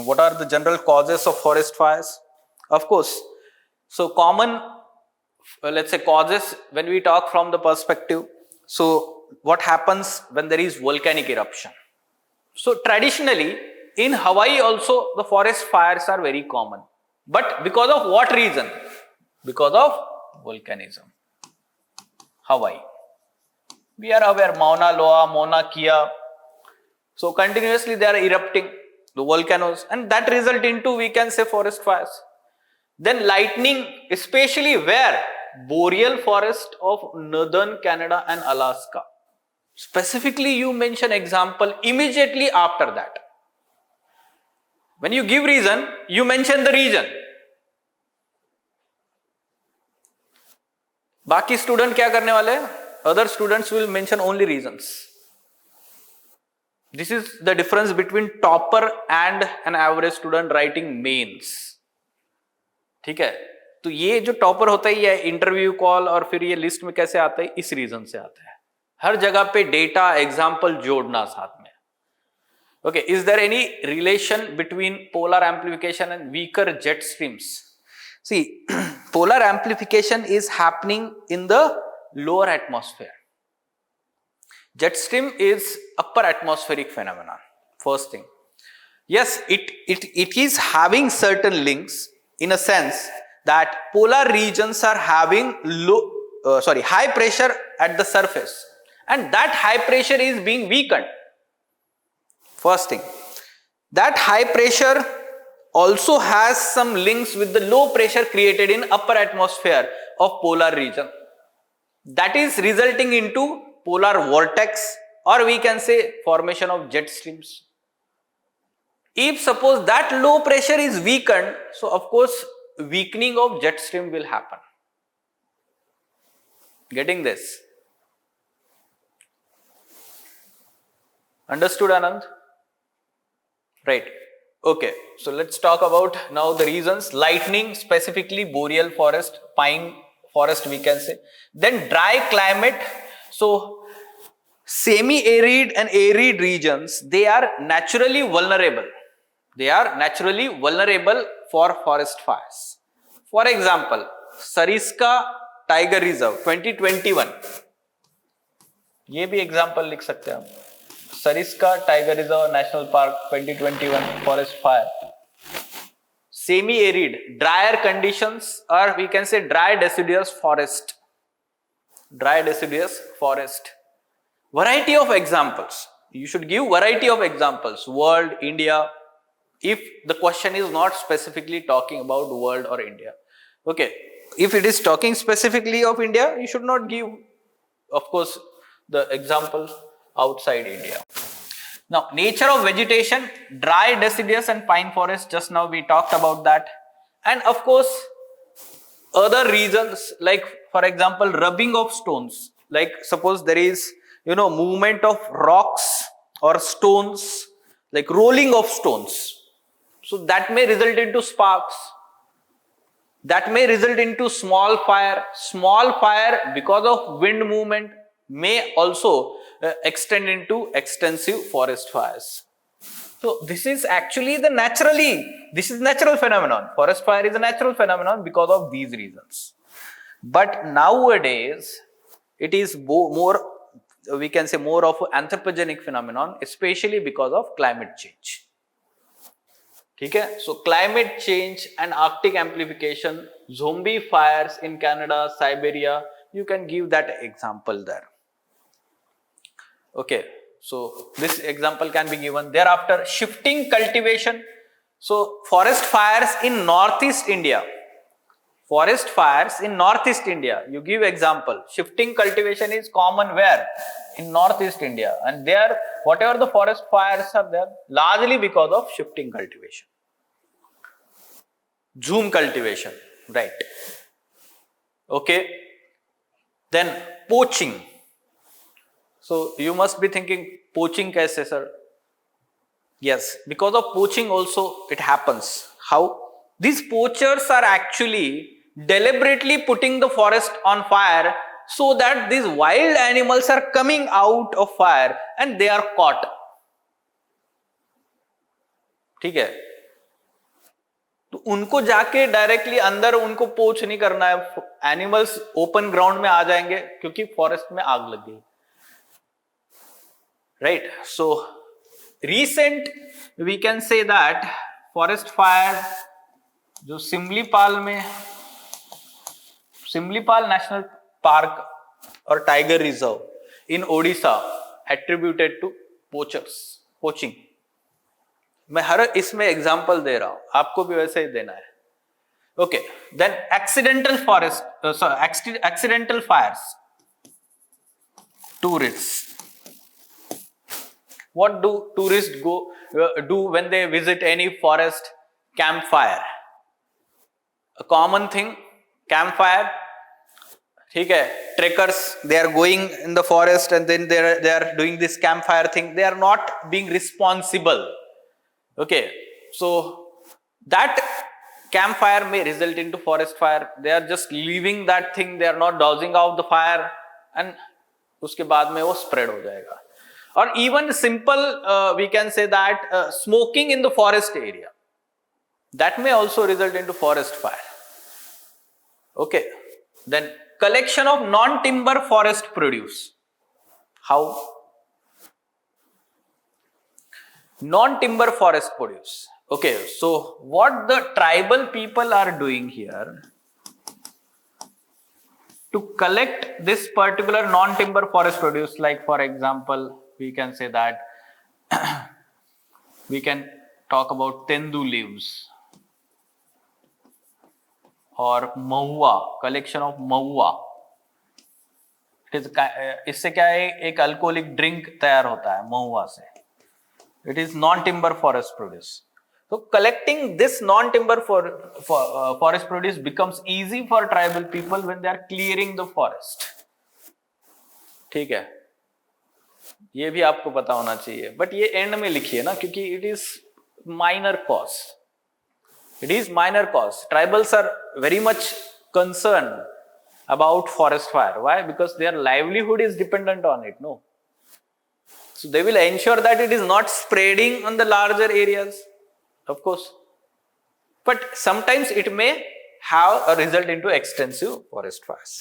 what are the general causes of forest fires? Of course, so common, let's say causes when we talk from the perspective. So what happens when there is volcanic eruption? So traditionally in Hawaii also the forest fires are very common. But because of what reason? Because of volcanism. Hawaii. We are aware, Mauna Loa, Mauna Kea. So continuously they are erupting, the volcanoes, and that result into, we can say, forest fires. Then lightning, especially where? Boreal forest of northern Canada and Alaska. Specifically you mention example immediately after that. When you give reason, you mention the region. बाकी student क्या करने वाले हैं? Other students will mention only reasons. This is the difference between topper and an average student writing mains. ठीक है, तो ये जो टॉपर होता है ये इंटरव्यू कॉल और फिर ये लिस्ट में कैसे आता है? इस रीजन से आता है. हर जगह पे डेटा एग्जाम्पल जोड़ना साथ में. Okay, is there any relation between polar amplification and weaker jet streams? See, polar amplification is happening in the lower atmosphere. Jet stream is upper atmospheric phenomenon. First thing. Yes, it is having certain links in a sense that polar regions are having high pressure at the surface, and that high pressure is being weakened. First thing. That high pressure also has some links with the low pressure created in upper atmosphere of polar region. That is resulting into polar vortex, or we can say formation of jet streams. If suppose that low pressure is weakened, so of course weakening of jet stream will happen. Getting this? Understood, Anand? Right. Okay. So let's talk about now the reasons. Lightning, specifically boreal forest, pine forest we can say. Then dry climate. So semi-arid and arid regions, they are naturally vulnerable. They are naturally vulnerable for forest fires. For example, Sariska Tiger Reserve 2021. ये भी example लिख सकते हैं हम. Sariska Tiger Reserve National Park 2021 forest fire. Semi-arid, drier conditions, or we can say dry deciduous forest. Dry deciduous forest. Variety of examples. You should give variety of examples. World, India. If the question is not specifically talking about world or India. Okay. If it is talking specifically of India, you should not give, of course, the example outside India. Now, nature of vegetation, dry deciduous and pine forest, just now we talked about that. And of course, other reasons like, for example, rubbing of stones. Like suppose there is, movement of rocks or stones, like rolling of stones. So that may result into sparks. That may result into small fire. Small fire because of wind movement may also extend into extensive forest fires. So this is actually this is natural phenomenon. Forest fire is a natural phenomenon because of these reasons. But nowadays, it is more, we can say more of an anthropogenic phenomenon, especially because of climate change. Okay? So climate change and Arctic amplification, zombie fires in Canada, Siberia, you can give that example there. Okay, so this example can be given. Thereafter, shifting cultivation. So forest fires in Northeast India. Forest fires in Northeast India. You give example. Shifting cultivation is common where? In Northeast India. And there, whatever the forest fires are there, largely because of shifting cultivation. Zoom cultivation, right. Okay. Then poaching. So you must be thinking, poaching kaise, sir? Yes, because of poaching also it happens. How? These poachers are actually deliberately putting the forest on fire so that these wild animals are coming out of fire and they are caught. ठीक है? उनको जाके directly अंदर उनको पोच नहीं करना है, एनिमल्स ओपन ग्राउंड में आ जाएंगे क्योंकि फॉरेस्ट में आग लग गई, right. So recent we can say that forest fire जो सिमलीपाल नेशनल पार्क और tiger reserve in Odisha attributed to poaching. मैं हर इसमें एग्जांपल दे रहा हूं, आपको भी वैसे ही देना है. Okay, then accidental fires. Tourist, what do tourists do when they visit any forest? Campfire, a common thing. Campfire, ठीक है. Trekkers, they are going in the forest and then they are doing this campfire thing. They are not being responsible. Okay, so that campfire may result into forest fire. They are just leaving that thing. They are not dousing out the fire, and उसके बाद में वो spread हो जाएगा. Or even simple, we can say that smoking in the forest area, that may also result into forest fire. Okay, then collection of non-timber forest produce. How? Non-timber forest produce. Okay, so what the tribal people are doing here to collect this particular non-timber forest produce, like for example, we can say that we can talk about tendu leaves or mahua, collection of mahua. इससे क्या है, एक alcoholic drink तैयार होता है महुआ से. It is non-timber forest produce. So collecting this non-timber forest produce becomes easy for tribal people when they are clearing the forest. ठीक है, ये भी आपको पता होना चाहिए, बट ये एंड में लिखिए ना, क्योंकि it is minor cause. It is minor cause. Tribals are very much concerned about forest fire. Why? Because their livelihood is dependent on it. No. So they will ensure that it is not spreading on the larger areas, of course. But sometimes it may have a result into extensive forest fires.